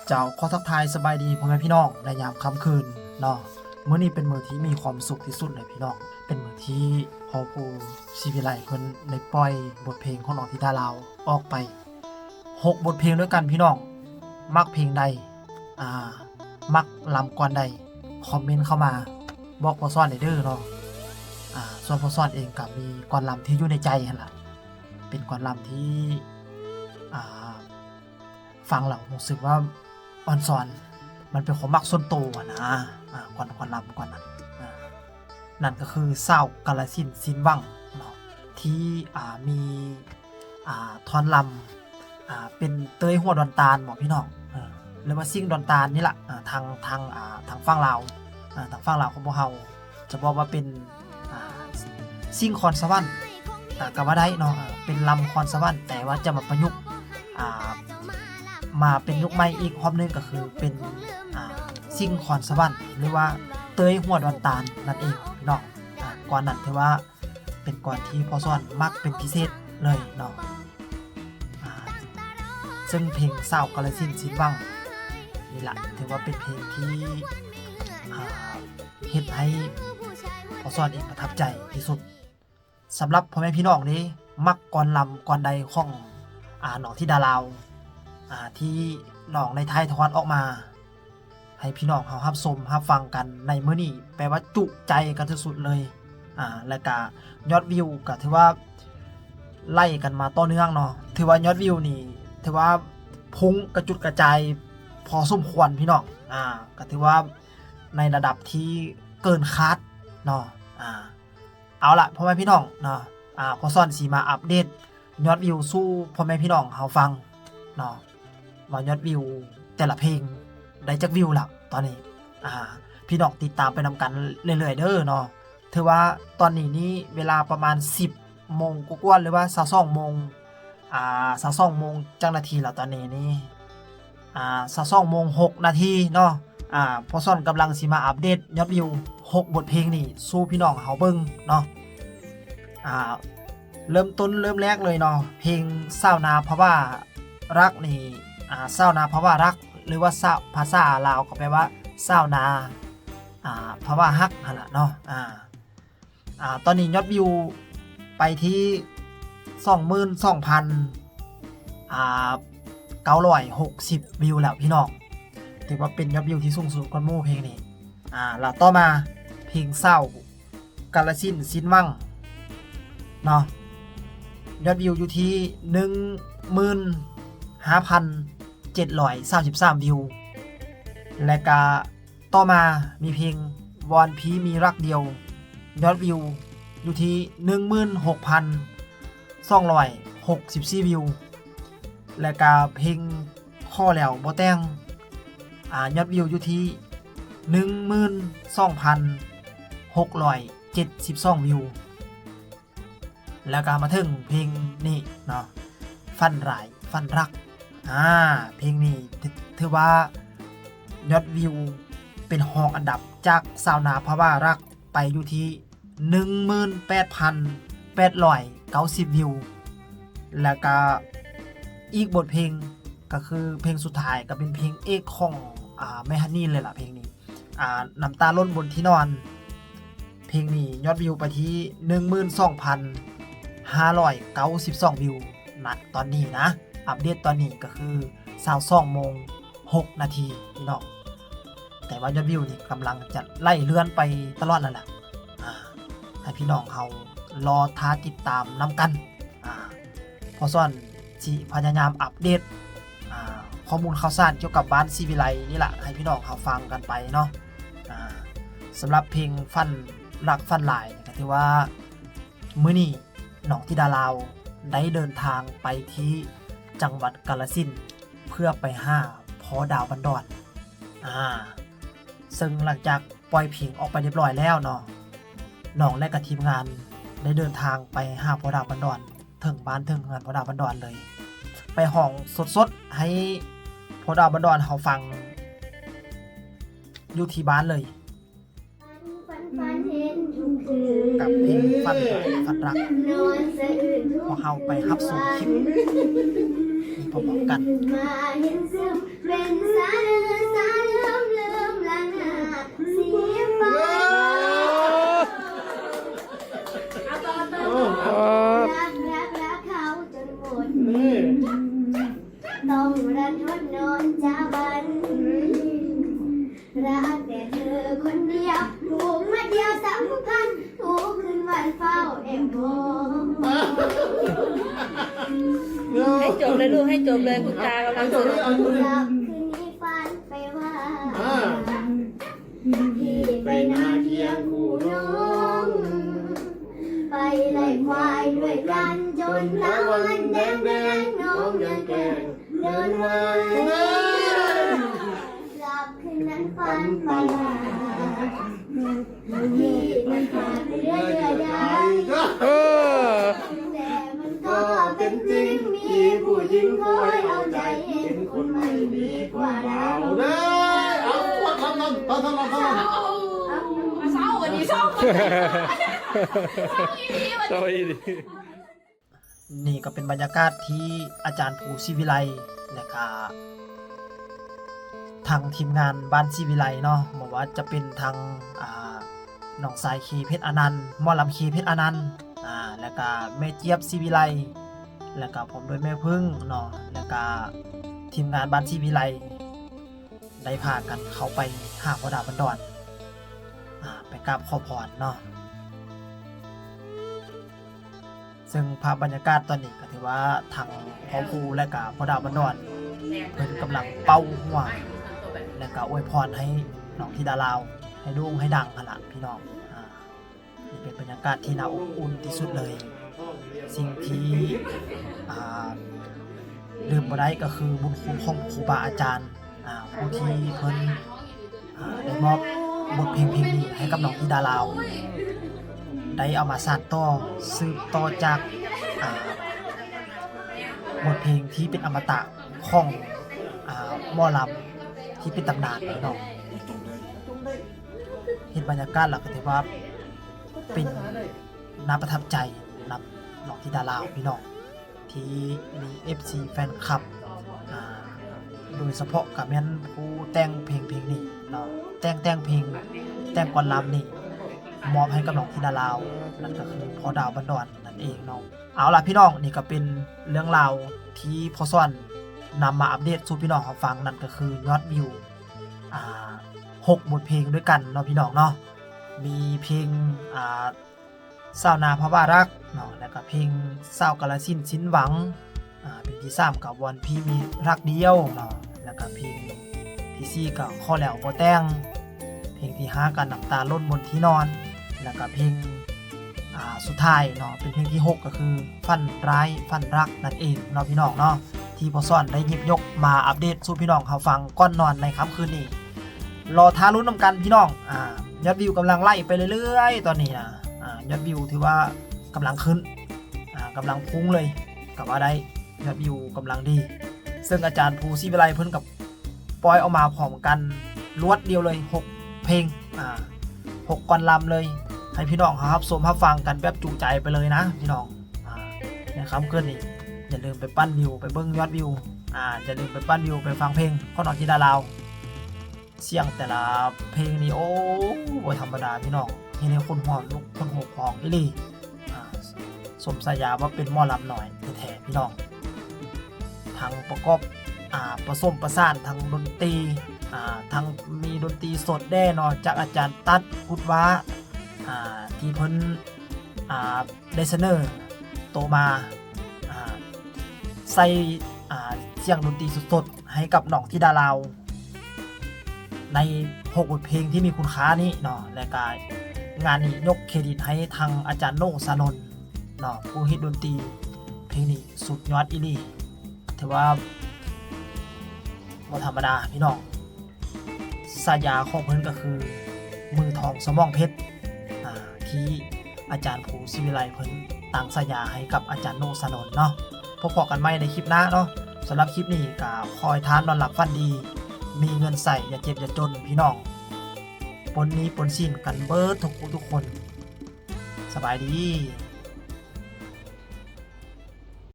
เจ้าขอทักทายสบายดีพ่อแม่พี่น้องในยามค่ำคืนเนาะมื้อนี้เป็นมื้อที่มีความสุขที่สุดเลยพี่น้องเป็นมื้อที่พ่อผู้ศิวิไลเพิ่นได้ปล่อยบทเพลงของน้องธิดาลาวออกไป6บทเพลงด้วยกันพี่น้องมักเพลงใดมักลำก่อนใดคอมเมนต์เข้ามาบอกพ่อซ่อนได้เด้อเนาะส่วนพ่อซ่อนเองก็มีก่อนลำที่อยู่ในใจหั่นล่ะเป็นก่อนลำที่ฟังแล้วรู้สึกว่าอ่อนสอนมันเป็นความมักส่วนตัวนะก่อนลำก่อนนั้นนั่นก็คือเศร้ากาลสินธุ์สินวังเนาะที่มีท่อนลำเป็นเตยหัวดอนตาลบอกพี่น้องหรือว่าซิ่งดอนตาลนี่แหละทางฝั่งลาวทางฝั่งลาวของพวกเราจะบอกว่าเป็นซิ่งคอนสวรรค์ก็ว่าได้เนาะเป็นลำคอนสวรรค์แต่ว่าจะมาประยุกต์มาเป็นยุคใหม่อีกรอบนึงก็คือเป็นซิ่งคอนสวรรค์หรือว่าเตยหัวดอนตาลนั่นเองเนาะก่อนนั้นถือว่าเป็นก่อนที่พ่อซ่อนมักเป็นพิเศษเลยเนาะซึ่งเพลงเศร้ากาลสินธุ์สินวังนี่แหละถือว่าเป็นเพลงที่เฮ็ดให้พ่อซ่อนเองประทับใจที่สุดสำหรับพ่อแม่พี่น้องนี้มักก่อนลำก่อนใดของน้องธิดาลาวที่น้องในไทยทอดออกมาให้พี่น้องเฮารับชมรับฟังกันในมื้อนี้แปลว่าจุใจกันสุดๆเลยแล้วก็ยอดวิวก็ถือว่าไล่กันมาต่อเนื่องเนาะถือว่ายอดวิวนี่ถือว่าพุ่งกระจุดกระจายพอสมควรพี่น้องก็ถือว่าในระดับที่เกินคาดเนาะเอาล่ะพ่อแม่พี่น้องเนาะพอซ่อนสิมาอัปเดตยอดวิวสู้พ่อแม่พี่น้องเฮาฟังเนาะว่ายอดวิวแต่ละเพลงได้จักวิวแล้วตอนนี้พี่น้องติดตามไปนำกันเรื่อยๆเด้อเนาะถือว่าตอนนี้นี่เวลาประมาณ10โมงกว่าๆหรือว่า22โมง22โมงจังนาทีแล้วตอนนี้นี่22โมง6นาทีเนาะพอซ่อนกำลังสิมาอัปเดตยอดวิว6บทเพลงนี่สู้พี่น้องเฮาเบิ่งเนาะเริ่มแรกเลยเนาะเพลงเศร้านาเพราะว่ารักนี่เศร้านาเพราะว่ารักหรือว่าภาษาลาวก็แปลว่าเศร้านาเพราะว่าฮักนั่นแหละเนาะตอนนี้ยอดวิวไปที่22,960วิวแล้วพี่น้องถือว่าเป็นยอดวิวที่สูงสุดก่อนหมู่เพลงนี้แล้วต่อมาเพลงเศร้ากาลสินธุ์สินวังเนาะยอดวิวอยู่ที่15,733วิวและก็ต่อมามีเพลงวอนพีมีรักเดียวยอดวิวอยู่ที่ 16,264 วิวและก็เพลงข้อแล้วบ่แต่งยอดวิวอยู่ที่ 12,672 วิวแล้วก็มาถึงเพลงนี้เนาะฟันหลายฟันรักเพลงนี้ถือว่ายอดวิวเป็นรองอันดับจากสาวนาภาวะรักไปอยู่ที่ 18,890 วิวแล้วก็อีกบทเพลงก็คือเพลงสุดท้ายก็เป็นเพลงเอกของแม่ฮันนี่เลยล่ะเพลงนี้น้ำตาล้นบนที่นอนเพลงนี้ยอดวิวไปที่ 12,592 วิวนะตอนนี้นะอัปเดตตอนนี้ก็คือ22โมง6นาทีพี่น้องแต่ว่ายอดวิวนี่กำลังจะไล่เลื่อนไปตลอดนั่นแหละให้พี่น้องเขารอท้าติดตามนำกันพอซ่อนสิพยายามอัปเดตข้อมูลข่าวสารเกี่ยวกับบ้านศิวิไลนี่แหละให้พี่น้องเขาฟังกันไปเนาะสำหรับเพลงฟันรักฟันหลายก็ถือว่ามื้อนี้น้องธิดาลาวได้เดินทางไปที่จังหวัดกาฬสินธุ์เพื่อไปหาพ่อดาวบันดอนซึ่งหลังจากปล่อยเพลงออกไปเรียบร้อยแล้วเนาะน้องและกับทีมงานได้เดินทางไปหาพ่อดาวบันดอนถึงบ้านถึงงานพ่อดาวบันดอนเลยไปห้องสดๆให้พ่อดาวบันดอนเขาฟังอยู่ที่บ้านเลยกับเพลงฟันรักพอเขาไปรับชมคลิป นี่พร้อมๆกัน มาเห็นซึมเป็นสาเลือมละหน้าสีฟ้ารักเขาจนหมดต้องรันทดนอนจาบันรักแต่เธอคนเดียวถูกมาเดียวสำคัญทุกคืนวันเฝ้าแอบมอง ให้จบเลยลูกให้จบเลยคุณตากำลังซื้อ หลับคืนนี้ฝันไปว่าพี่ไปนาเคียงคู่น้องไปไล่ควายด้วยกันจนตะวันแดงน้องยังแกล้งเดินวันหลับคืนนั้นฝันไปว่าพี่มันขาดเรื่อยๆแต่มันก็เป็นจริงมีผู้หญิงคอยเอาใจเห็นคนไม่ดีกว่าเรา นี่ก็เป็นบรรยากาศที่อาจารย์ภูศิวิไลและก็ทางทีมงานบ้านศิวิไลเนาะบอกว่าจะเป็นทางน้องสายเคเพชรอนันต์หมอลำเคเพชรอนันต์แล้วก็แม่เจี๊ยบศิวิไลแล้วก็ผมโดยแม่พึ่งเนาะแล้วก็ทีมงานบ้านศิวิไลได้พากันเข้าไปหาพ่อดาวบันดอนไปกราบขอพรเนาะซึ่งภาพบรรยากาศตอนนี้ก็ถือว่าทางพ่อครูและก็พ่อดาวบันดอนเพิ่นกำลังเป่าหัวและก็อวยพรให้น้องธิดาลาวให้ดุ้งให้ดังหั่นล่ะพี่น้องนี่เป็นบรรยากาศที่น่าอบอุ่นที่สุดเลยสิ่งที่ลืมบ่ได้ก็คือบุญคุณของครูบาอาจารย์ผู้ที่เพิ่นได้มอบบทเพลงนี้ให้กับน้องธิดาลาวได้เอามาสานต่อสืบต่อจากบทเพลงที่เป็นอมตะของหมอลำที่เป็นตำนานพี่น้องเห็นบรรยากาศแล้วก็ถือว่าเป็นน่าประทับใจนับน้องธิดาลาวพี่น้องที่มี FC แฟนคลับโดยเฉพาะกับแม่นผู้แต่งเพลงนี้เนาะแต่งเพลงแต่งก่อนลำนี่มอบให้กับน้องธิดาลาวนั่นก็คือพ่อดาวบันดอนนั่นเองเนาะเอาล่ะพี่น้องนี่ก็เป็นเรื่องราวที่พ่อซ่อนนำมาอัปเดตสู่พี่น้องเขาฟังนั่นก็คือยอดวิว6 บทเพลงด้วยกันเนาะพี่น้องเนาะมีเพลงสาวนาพระบารักเนาะแล้วก็เพลงสาวกาลสินธุ์สิ้นหวังเพลงที่3กับวันพี่มีรักเดียวเนาะแล้วก็เพลงที่4กับข้อแล้วบ่แต่งเพลงที่5กับน้ำตาล้นบนที่นอนแล้วก็เพลงสุดท้ายเนาะเป็นเพลงที่6ก็คือฝันร้ายฝันรักนั่นเองเนาะพี่น้องเนาะที่พ่อซ่อนได้หยิบยกมาอัปเดตสู่พี่น้องเขาฟังก่อนนอนในค่ำคืนนี้รอท้าลุ้นนำกันพี่น้องยอดวิวกำลังไล่ไปเรื่อยๆตอนนี้นะยอดวิวถือว่ากำลังขึ้นกำลังพุ่งเลยกับว่าได้ยอดวิวกำลังดีซึ่งอาจารย์ภูศิวิไลเพิ่นกับปล่อยออกมาพร้อมกันรวดเดียวเลย6เพลง6ก่อนลำเลยให้พี่น้องครับชมรับฟังกันแบบจุใจไปเลยนะพี่น้องนะครับคืนนี้อย่าลืมไปปั้นวิวไปเบิ้งยอดวิวอย่าลืมไปปั้นวิวไปฟังเพลงของน้องธิดาลาวเสียงแต่ละเพลงนี้โอ้ยธรรมดาพี่น้องเห็นคนหอมลุกคนหกหองอีหลีสมสายาว่าเป็นหมอลำหน่อยแท้ๆพี่น้องทางประกอบผสมประสานทางดนตรีทางมีดนตรีสดแน่นอนจากอาจารย์ตั๊ดพุทธวะที่เพิ่นได้เสนอโตมาใส่เสียงดนตรีสดๆให้กับน้องธิดาลาวใน6 บทเพลงที่มีคุณค่านี้เนาะและก็งานนี้ยกเครดิตให้ทางอาจารย์โหน่งสานนท์เนาะผู้เฮ็ดดนตรีเพลงนี้สุดยอดอีหลีถือว่าบ่ธรรมดาพี่น้องสายาของเพิ่นก็คือมือทองสมองเพชรที่อาจารย์ภูศิวิไลเพิ่นตั้งสายาให้กับอาจารย์โหน่งสานนท์เนาะพบกันใหม่ในคลิปหน้าเนาะสำหรับคลิปนี้ก็คอยทานนอนหลับฝันดีมีเงินใส่อย่าเจ็บอย่าจนพี่น้องปนนี้ปนสิ้นกันเบิดทุกคนสบายดี